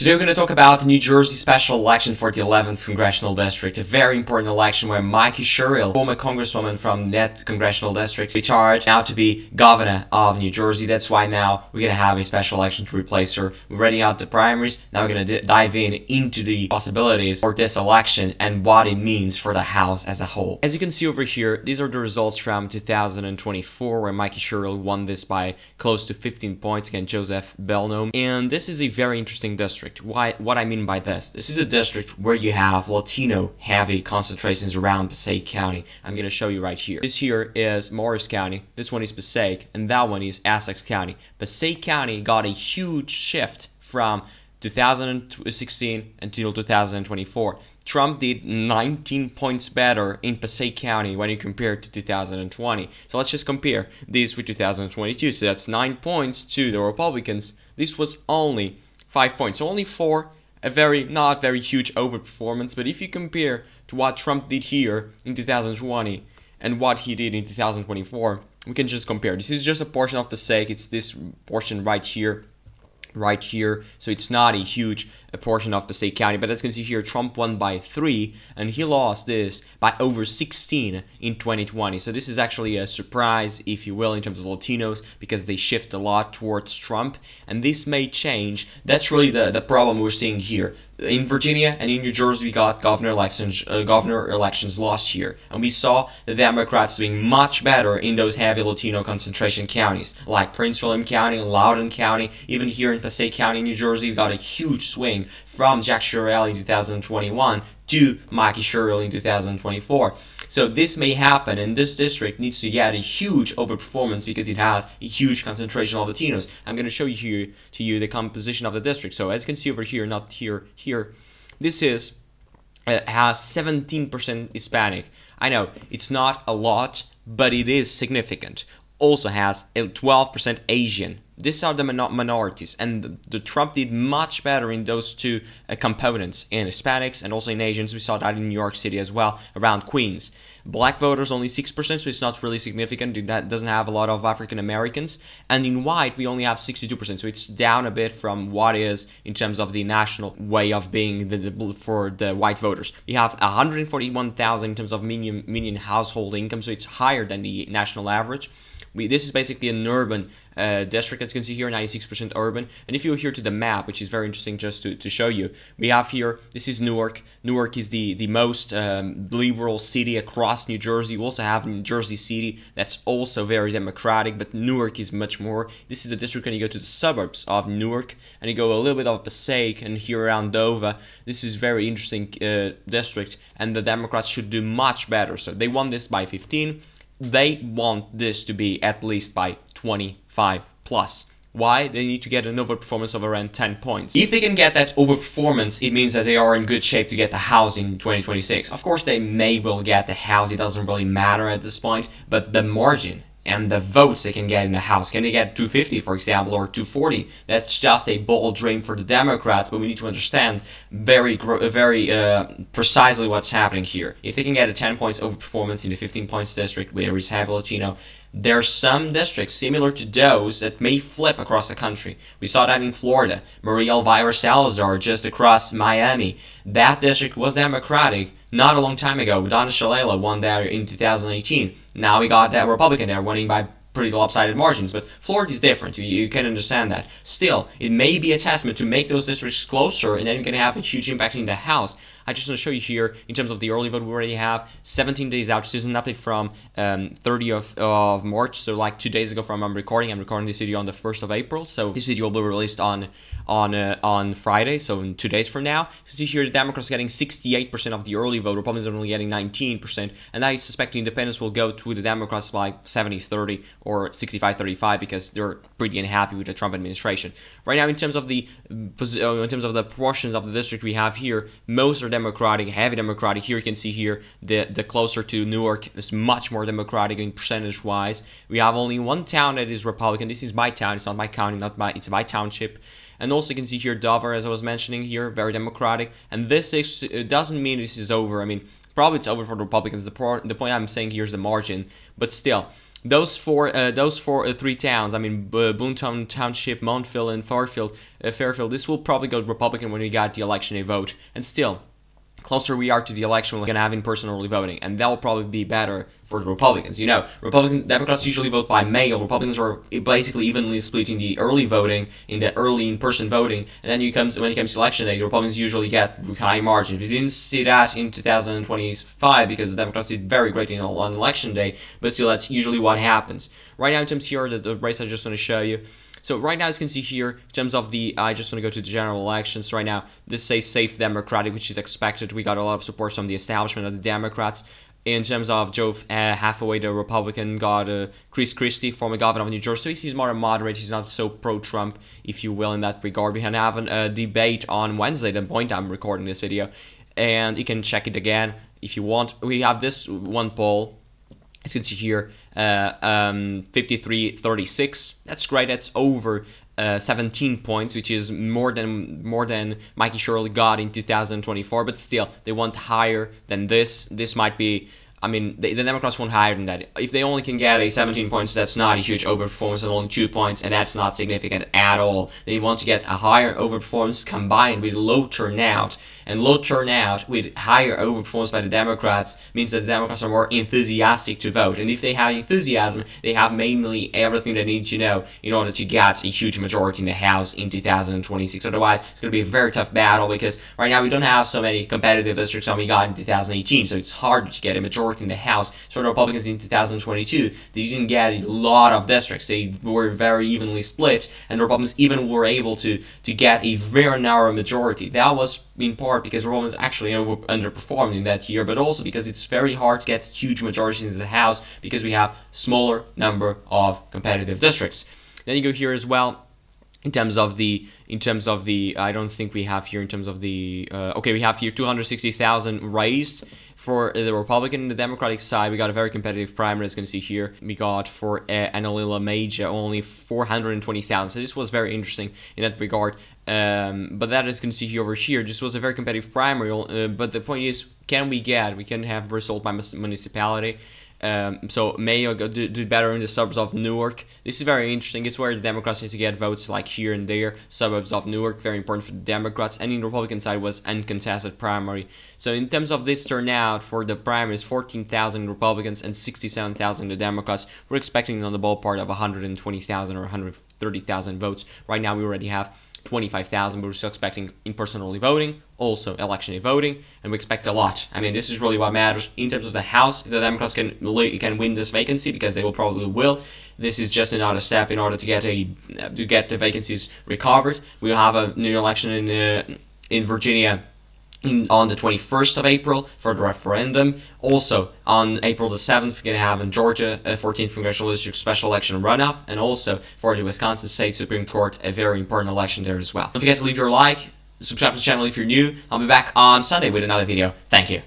Today we're going to talk about the New Jersey special election for the 11th Congressional District, a very important election where Mikie Sherrill, former congresswoman from that Congressional District, is charged now to be governor of New Jersey. That's why now we're going to have a special election to replace her. We're ready out the primaries. Now we're going to dive into the possibilities for this election and what it means for the House as a whole. As you can see over here, these are the results from 2024 where Mikie Sherrill won this by close to 15 points against Joseph Belnome. And this is a very interesting district. What I mean by this is a district where you have Latino heavy concentrations around Passaic County. I'm going to show you right here. This here is Morris County, this one is Passaic, and that one is Essex County. Passaic County got a huge shift from 2016 until 2024. Trump did 19 points better in Passaic County when you compare it to 2020. So let's just compare this with 2022. So that's 9 points to the Republicans. This was only 5 points, so only 4, not very huge overperformance. But if you compare to what Trump did here in 2020 and what he did in 2024, we can just compare. This is just a portion of Passaic. It's this portion right here. So it's not a huge portion of Passaic County, but as you can see here, Trump won by 3 and he lost this by over 16 in 2020. So this is actually a surprise, if you will, in terms of Latinos, because they shift a lot towards Trump, and this may change. That's really the problem we're seeing here. In Virginia and in New Jersey, we got governor elections last year, and we saw the Democrats doing much better in those heavy Latino concentration counties, like Prince William County, Loudoun County. Even here in Passaic County, New Jersey, we got a huge swing from Jack Sherrill in 2021 to Mikie Sherrill in 2024. So this may happen, and this district needs to get a huge overperformance because it has a huge concentration of Latinos. I'm going to show you the composition of the district. So as you can see over here, not here, this has 17% Hispanic. I know it's not a lot, but it is significant. Also has a 12% Asian. These are the minorities, and the Trump did much better in those two components, in Hispanics and also in Asians. We saw that in New York City as well, around Queens. Black voters only 6%, so it's not really significant. That doesn't have a lot of African Americans. And in white, we only have 62%, so it's down a bit from what is in terms of the national way of being for the white voters. We have 141,000 in terms of median household income, so it's higher than the national average. This is basically an urban district, as you can see here, 96% urban. And if you go here to the map, which is very interesting just to show you, we have here, this is Newark. Newark is the most liberal city across New Jersey. We also have New Jersey City, that's also very democratic, but Newark is much more. This is the district when you go to the suburbs of Newark, and you go a little bit of Passaic and here around Dover. This is very interesting district, and the Democrats should do much better. So they won this by 15. They want this to be at least by 25 plus. Why? They need to get an overperformance of around 10 points. If they can get that overperformance, it means that they are in good shape to get the House in 2026. Of course, they may well get the House. It doesn't really matter at this point, but the margin and the votes they can get in the House. Can they get 250, for example, or 240? That's just a bold dream for the Democrats, but we need to understand very precisely what's happening here. If they can get a 10 points overperformance in the 15 points district where is heavy Latino, there are some districts similar to those that may flip across the country. We saw that in Florida. Maria Elvira Salazar, just across Miami. That district was Democratic not a long time ago. Donna Shalala won there in 2018. Now we got that Republican there winning by pretty lopsided margins, but Florida is different. You can understand that. Still, it may be a testament to make those districts closer, and then you can have a huge impact in the House. I just want to show you here, in terms of the early vote, we already have 17 days out. This is an update from 30th of March, so like 2 days ago from I'm recording this video on the 1st of April, so this video will be released on Friday, so in 2 days from now. You see here the Democrats getting 68% of the early vote, Republicans are only getting 19%, and I suspect the independents will go to the Democrats like 70-30 or 65-35 because they're pretty unhappy with the Trump administration. Right now, in terms of the portions of the district we have here, most are Democratic, heavy Democratic. Here you can see here the closer to Newark is much more Democratic in percentage-wise. We have only one town that is Republican. This is my town. It's not my county, it's my township. And also you can see here Dover, as I was mentioning here, very Democratic. And this it doesn't mean this is over. I mean, probably it's over for the Republicans. The point I'm saying here is the margin. But still, three towns, I mean, Boonton Township, Montville, and Fairfield, this will probably go Republican when we got the election day vote. And still, closer we are to the election, we're going to have in-person early voting, and that will probably be better for the Republicans. You know, Democrats usually vote by mail. Republicans are basically evenly split in the early voting, in the early in-person voting, and then when it comes to election day, the Republicans usually get high margins. We didn't see that in 2025 because the Democrats did very great on election day, but still, that's usually what happens. Right now, in terms here, the race I just want to show you. So right now, as you can see here, in terms of I just want to go to the general elections right now. This says safe Democratic, which is expected. We got a lot of support from the establishment of the Democrats. In terms of Joe Hathaway, the Republican, got Chris Christie, former governor of New Jersey. So he's more moderate. He's not so pro-Trump, if you will, in that regard. We have a debate on Wednesday, the point I'm recording this video. And you can check it again if you want. We have this one poll. As you can see here, 53-36. That's great. That's over 17 points, which is more than Mikie Sherrill got in 2024. But still, they want higher than this. This might be. I mean, the Democrats want higher than that. If they only can get a 17 points, that's not a huge overperformance, and only 2 points, and that's not significant at all. They want to get a higher overperformance combined with low turnout. And low turnout with higher overperformance by the Democrats means that the Democrats are more enthusiastic to vote. And if they have enthusiasm, they have mainly everything they need to know in order to get a huge majority in the House in 2026. Otherwise, it's going to be a very tough battle because right now we don't have so many competitive districts as we got in 2018. So it's hard to get a majority in the House. So the Republicans in 2022, they didn't get a lot of districts. They were very evenly split, and the Republicans even were able to get a very narrow majority. That was in part because Republicans actually underperformed in that year, but also because it's very hard to get huge majorities in the House because we have smaller number of competitive districts. Then you go here as well. In terms of the, I don't think we have here in terms of the, okay, we have here 260,000 raised for the Republican and the Democratic side. We got a very competitive primary, as you can see here. We got for Analilia Mejia only 420,000. So this was very interesting in that regard. But that, as you can see here over here, this was a very competitive primary. But the point is, we can have result by municipality. So Mayo do better in the suburbs of Newark. This is very interesting. It's where the Democrats need to get votes, like here and there. Suburbs of Newark, very important for the Democrats. And in the Republican side was uncontested primary. So in terms of this turnout for the primaries, 14,000 Republicans and 67,000 the Democrats. We're expecting on the ballpark of 120,000 or 130,000 votes. Right now we already have 25,000, but we're still expecting in-person early voting, also election day voting, and we expect a lot. I mean, this is really what matters. In terms of the House, the Democrats can win this vacancy, because they probably will. This is just another step in order to get the vacancies recovered. We'll have a new election in Virginia on the 21st of April for the referendum. Also, on April the 7th, we're going to have in Georgia a 14th Congressional District special election runoff, and also for the Wisconsin State Supreme Court, a very important election there as well. Don't forget to leave your like, subscribe to the channel if you're new. I'll be back on Sunday with another video. Thank you.